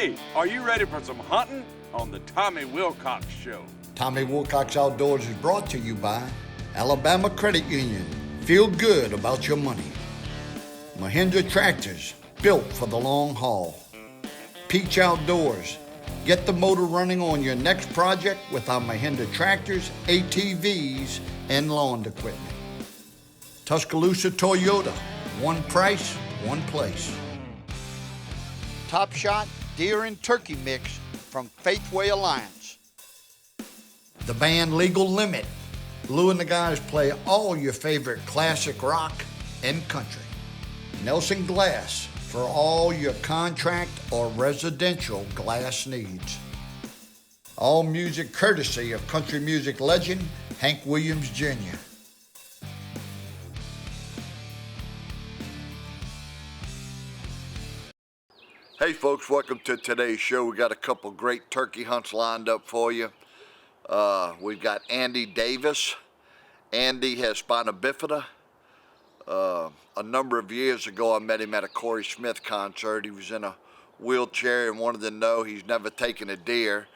Hey, are you ready for some hunting on the Tommy Wilcox Show? Tommy Wilcox Outdoors is brought to you by Alabama Credit Union. Feel good about your money. Mahindra Tractors, built for the long haul. Peach Outdoors. Get the motor running on your next project with our Mahindra Tractors, ATVs, and lawn equipment. Tuscaloosa Toyota. One price, one place. Top Shot Deer and Turkey Mix from Faithway Alliance. The band Legal Limit. Lou and the guys play all your favorite classic rock and country. Nelson Glass for all your contract or residential glass needs. All music courtesy of country music legend Hank Williams Jr. Hey folks, welcome to today's show. We got a couple great turkey hunts lined up for you. We've got Andy Davis. Andy has spina bifida. A number of years ago, I met him at a Corey Smith concert. He was in a wheelchair and wanted to know he's never taken a deer,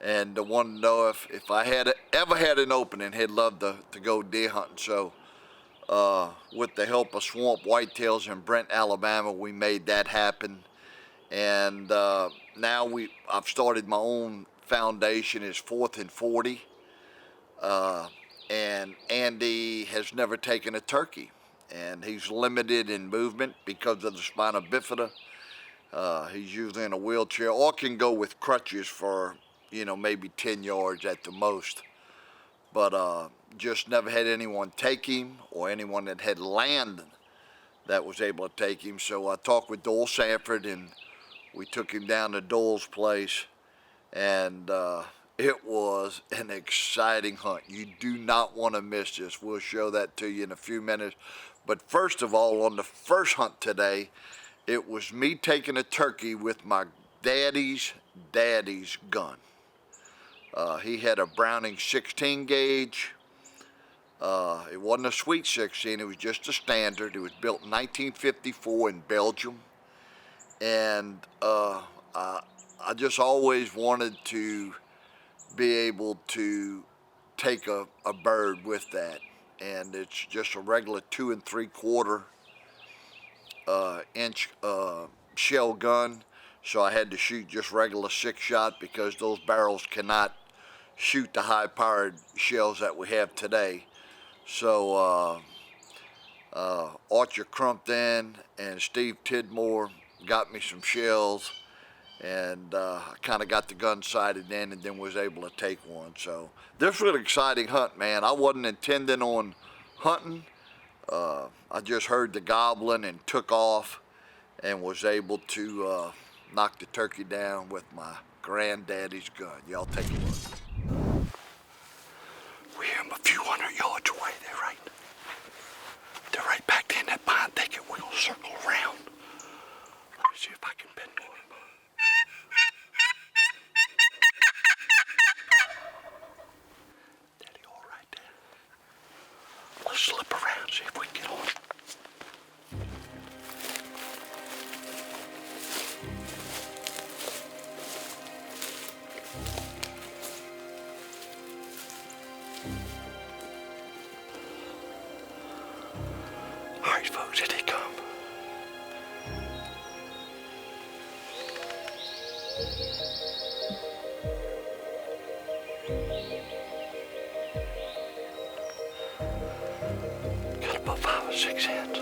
and wanted to know if I had ever had an opening, he'd love to go deer hunting. So with the help of Swamp Whitetails in Brent, Alabama, we made that happen. And now I've started my own foundation. It's 4th and 40. And Andy has never taken a turkey. And he's limited in movement because of the spina bifida. He's usually in a wheelchair or can go with crutches for, maybe 10 yards at the most. But just never had anyone take him or anyone that had land that was able to take him. So I talked with Dole Sanford and we took him down to Dole's place, and it was an exciting hunt. You do not want to miss this. We'll show that to you in a few minutes. But first of all, on the first hunt today, it was me taking a turkey with my daddy's gun. He had a Browning 16 gauge. It wasn't a sweet 16, it was just a standard. It was built in 1954 in Belgium. And I just always wanted to be able to take a bird with that. And it's just a regular 2 3/4 inch shell gun. So I had to shoot just regular 6-shot because those barrels cannot shoot the high-powered shells that we have today. So Archer Crumpton and Steve Tidmore got me some shells, and I kind of got the gun sighted in and then was able to take one. So this was an exciting hunt, man. I wasn't intending on hunting. I just heard the gobbling and took off and was able to knock the turkey down with my granddaddy's gun. Y'all take a look. We hear them a few hundred yards away. They're right back there in that pine thicket. We're gonna circle around. Let me see if I can pin one. Daddy, all right there. Let's slip around, see if we can get on. All right, folks, here they come. Got about 5 or 6 heads.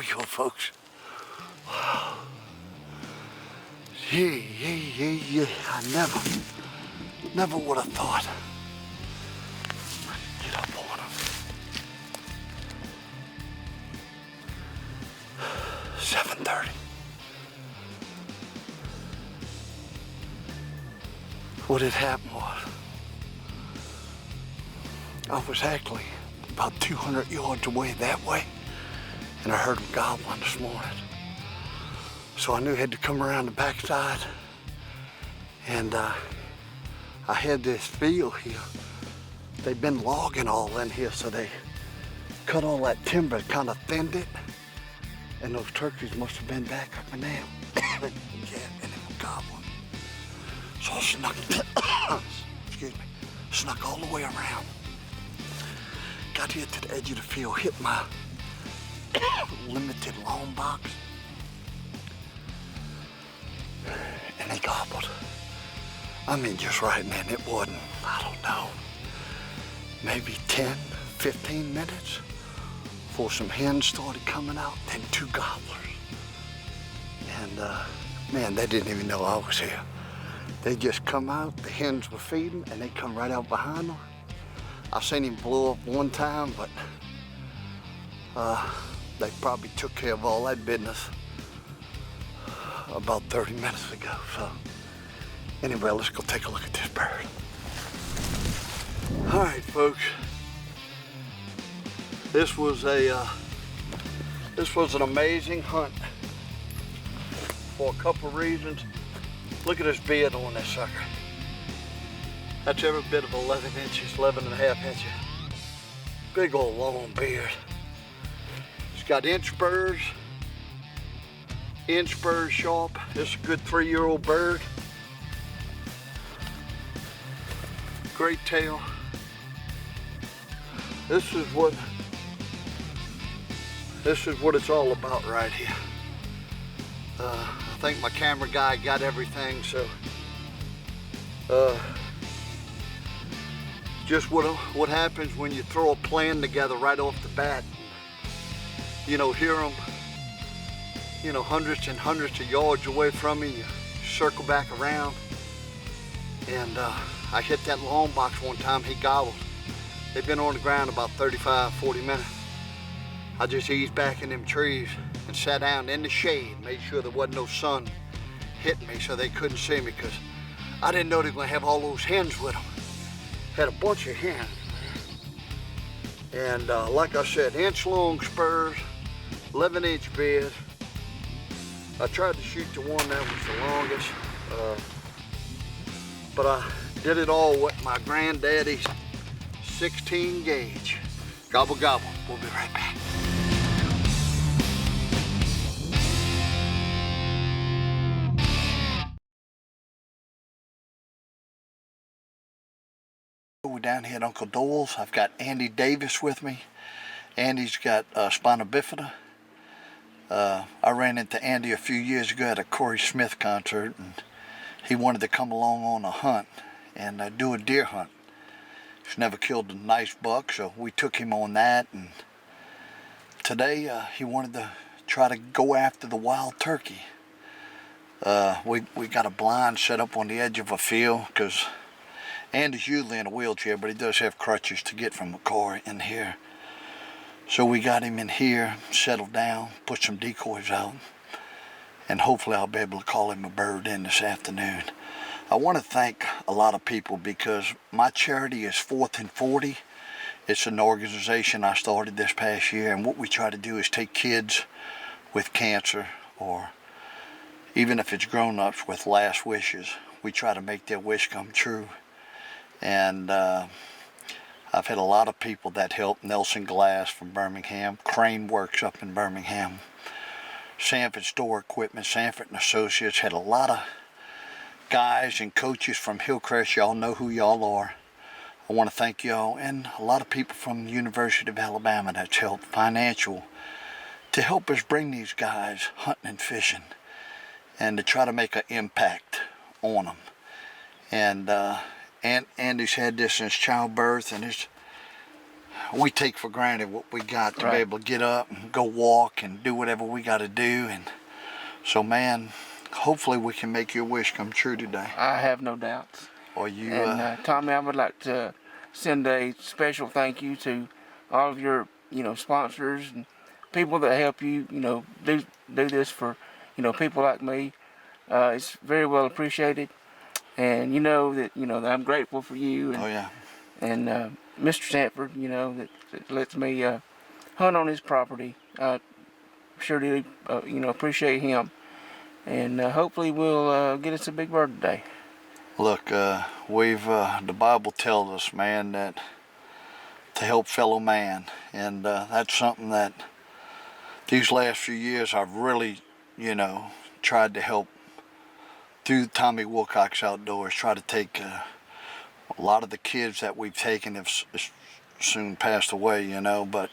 we go, folks. Yeah. I never would have thought. Get up on him. 7:30. What had happened was, I was actually about 200 yards away that way, and I heard him gobbling this morning. So I knew I had to come around the backside, and I had this field here. They've been logging all in here, so they cut all that timber, kind of thinned it, and those turkeys must have been back up in there. Yeah, and they were gobbling. So I snuck, excuse me, snuck all the way around. Got here to the edge of the field, hit my limited long box, and they gobbled. I mean, just right then. It wasn't, I don't know, maybe 10, 15 minutes before some hens started coming out, then 2 gobblers. And man, they didn't even know I was here. They just come out, the hens were feeding, and they come right out behind them. I seen him blow up one time, but they probably took care of all that business about 30 minutes ago. So anyway, let's go take a look at this bird. All right, folks. This was an amazing hunt for a couple of reasons. Look at this beard on this sucker. That's every bit of 11 inches, 11 and a half inches. Big old long beard. It's got inch spurs sharp. This is a good 3-year-old bird. Great tail. This is what it's all about right here. I think my camera guy got everything, so just what happens when you throw a plan together right off the bat. You know, hear them, you know, hundreds and hundreds of yards away from you. You circle back around, and I hit that long box one time. He gobbled. They've been on the ground about 35, 40 minutes. I just eased back in them trees and sat down in the shade, made sure there wasn't no sun hitting me so they couldn't see me, because I didn't know they were gonna have all those hens with them. Had a bunch of hens, and like I said, inch-long spurs, 11-inch beard. I tried to shoot the one that was the longest, but I did it all with my granddaddy's 16 gauge. Gobble, gobble. We'll be right back. We're down here at Uncle Doyle's. I've got Andy Davis with me. Andy's got spina bifida. I ran into Andy a few years ago at a Corey Smith concert, and he wanted to come along on a hunt and do a deer hunt. He's never killed a nice buck, so we took him on that, and today he wanted to try to go after the wild turkey. We got a blind set up on the edge of a field, because Andy's usually in a wheelchair, but he does have crutches to get from the car in here. So we got him in here, settled down, put some decoys out, and hopefully I'll be able to call him a bird in this afternoon. I want to thank a lot of people, because my charity is 4th and 40. It's an organization I started this past year, and what we try to do is take kids with cancer, or even if it's grown-ups with last wishes, we try to make their wish come true. And I've had a lot of people that help. Nelson Glass from Birmingham, Crane Works up in Birmingham, Sanford Store Equipment, Sanford and Associates. Had a lot of guys and coaches from Hillcrest. Y'all know who y'all are. I want to thank y'all, and a lot of people from the University of Alabama that's helped financial to help us bring these guys hunting and fishing, and to try to make an impact on them. And Andy's had this since childbirth, and we take for granted what we got to Right. be able to get up and go walk and do whatever we got to do. And so, man, hopefully we can make your wish come true today. I have no doubts. Or you, And Tommy, I would like to send a special thank you to all of your, sponsors and people that help you, do this for, people like me. It's very well appreciated, and that that I'm grateful for you. And, oh yeah. And Mr. Sanford, that lets me hunt on his property. I sure do, appreciate him, and hopefully we'll get us a big bird today. Look, the Bible tells us, man, that to help fellow man, and that's something that these last few years I've really, tried to help through Tommy Wilcox Outdoors, try to take a lot of the kids that we've taken have soon passed away, but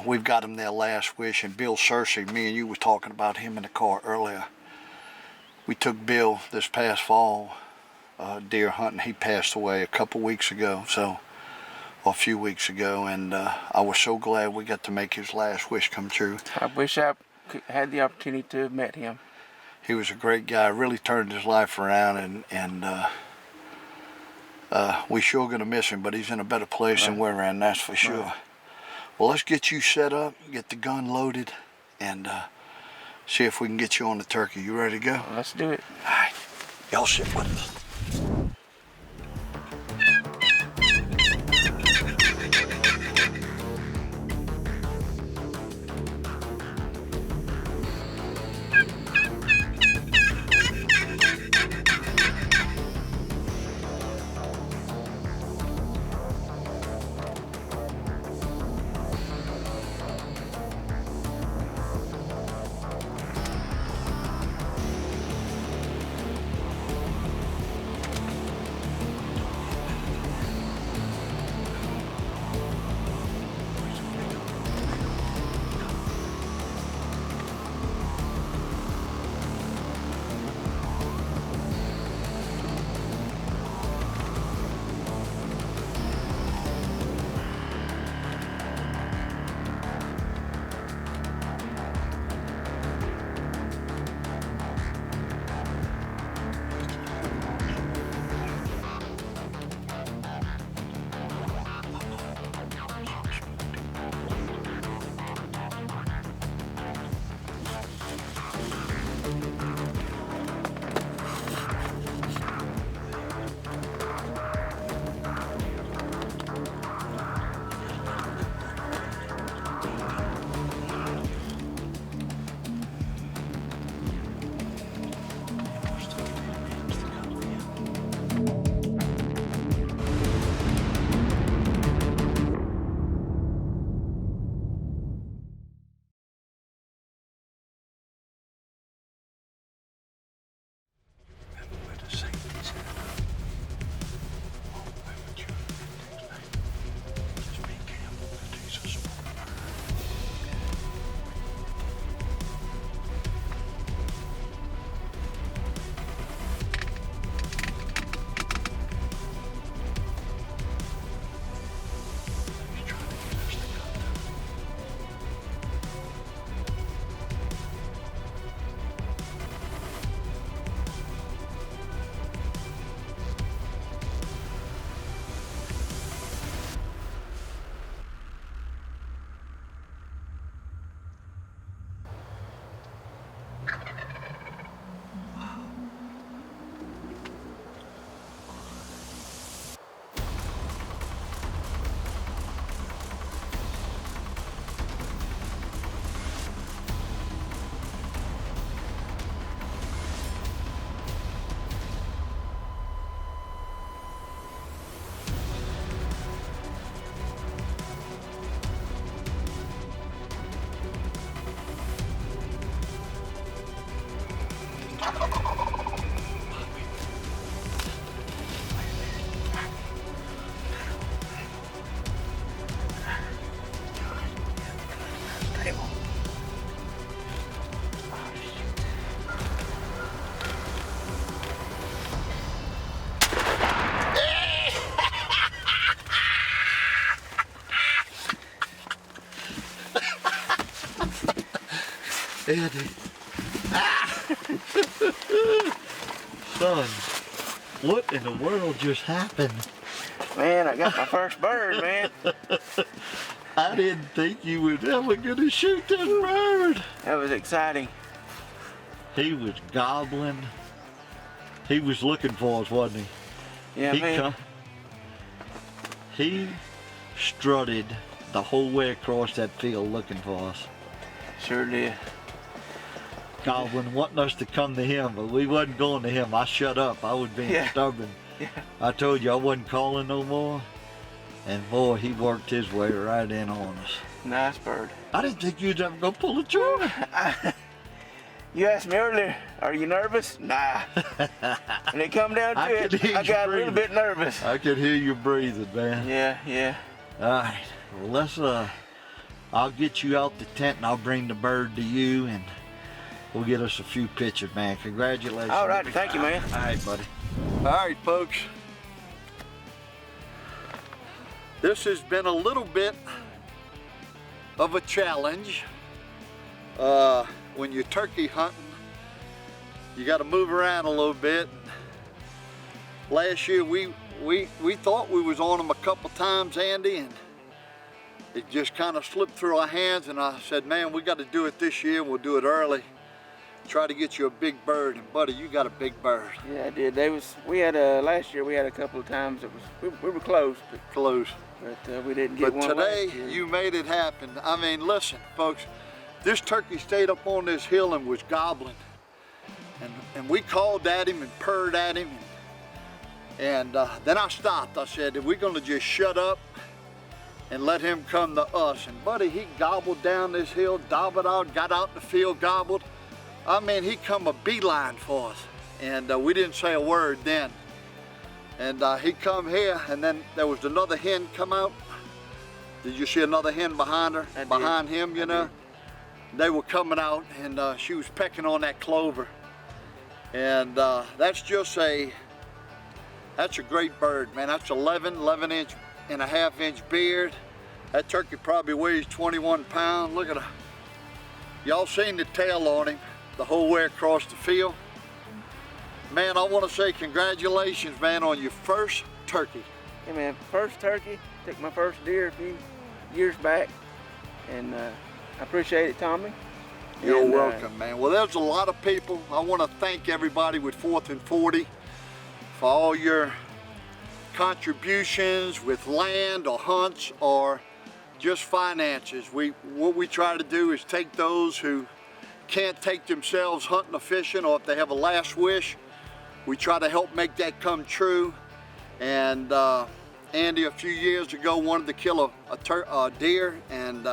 we've got them their last wish. And Bill Searcy, me and you were talking about him in the car earlier. We took Bill this past fall deer hunting. He passed away a couple weeks ago, or a few weeks ago, and I was so glad we got to make his last wish come true. I wish I had the opportunity to have met him. He was a great guy, really turned his life around, and we sure gonna miss him, but he's in a better place than we're in, that's for sure. Right. Well, let's get you set up, get the gun loaded, and see if we can get you on the turkey. You ready to go? Let's do it. All right, y'all sit with us. Andy. Son, what in the world just happened? Man, I got my first bird, man. I didn't think you was ever gonna shoot that bird. That was exciting. He was gobbling. He was looking for us, wasn't he? Yeah, man. He strutted the whole way across that field looking for us. Sure did. Goblin wanting us to come to him, but we wasn't going to him. I shut up. I was being stubborn. Yeah. I told you I wasn't calling no more. And boy, he worked his way right in on us. Nice bird. I didn't think you was ever gonna pull the trigger. You asked me earlier, are you nervous? Nah. When it come down to it, I got a little bit nervous. I could hear you breathing, man. Yeah. All right, well let's I'll get you out the tent and I'll bring the bird to you and we'll get us a few pictures, man. Congratulations. All right, thank you, man. All right, buddy. All right, folks. This has been a little bit of a challenge. When you're turkey hunting, you got to move around a little bit. Last year we thought we was on them a couple times, Andy, and it just kind of slipped through our hands, and I said, man, we got to do it this year. We'll do it early. Try to get you a big bird, and buddy, you got a big bird. Yeah, I did. We had last year we had a couple of times it was we were close, but we didn't get one. But today last year. you made it happen. I mean, listen, folks, this turkey stayed up on this hill and was gobbling, and we called at him and purred at him, and then I stopped. I said, we're gonna just shut up and let him come to us. And buddy, he gobbled down this hill, gobbled out, got out in the field, gobbled. I mean, he come a beeline for us, and we didn't say a word then. And he come here, and then there was another hen come out. Did you see another hen behind her? Behind him, you know? They were coming out, and she was pecking on that clover. And that's a great bird, man. That's 11.5 inch beard. That turkey probably weighs 21 pounds. Look at her. Y'all seen the tail on him the whole way across the field. Man, I want to say congratulations, man, on your first turkey. Yeah, man, first turkey. Took my first deer a few years back, and I appreciate it, Tommy. You're welcome, man. Well, there's a lot of people. I want to thank everybody with 4th and 40 for all your contributions with land or hunts or just finances. What we try to do is take those who can't take themselves hunting or fishing, or if they have a last wish, we try to help make that come true. And Andy a few years ago wanted to kill a deer, and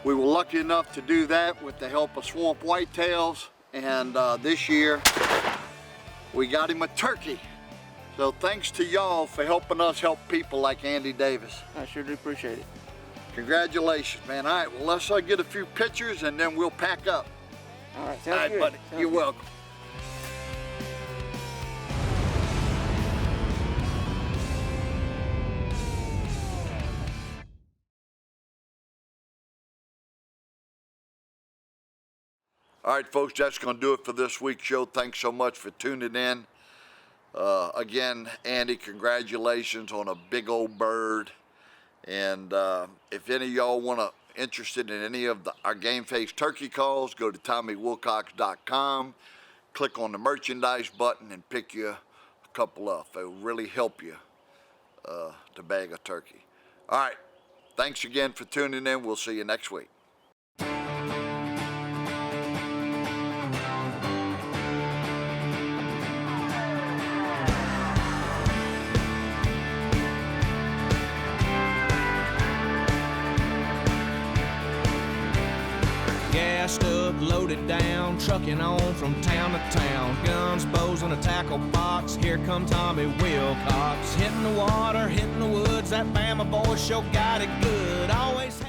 we were lucky enough to do that with the help of swamp whitetails. And this year we got him a turkey. So thanks to y'all for helping us help people like Andy Davis. I sure do appreciate it. Congratulations, man. All right, well, let's get a few pictures and then we'll pack up. All right, sounds all right, good. buddy. Sounds You're good. welcome. All right, folks, that's going to do it for this week's show. Thanks so much for tuning in. Again, Andy, congratulations on a big old bird. And if any of y'all interested in any of our Game Face turkey calls, go to TommyWilcox.com, click on the merchandise button, and pick you a couple up. It'll really help you to bag a turkey. All right, thanks again for tuning in. We'll see you next week. Gassed up, loaded down, trucking on from town to town. Guns, bows, and a tackle box. Here come Tommy Wilcox. Hitting the water, hitting the woods. That Bama boy sure got it good. Always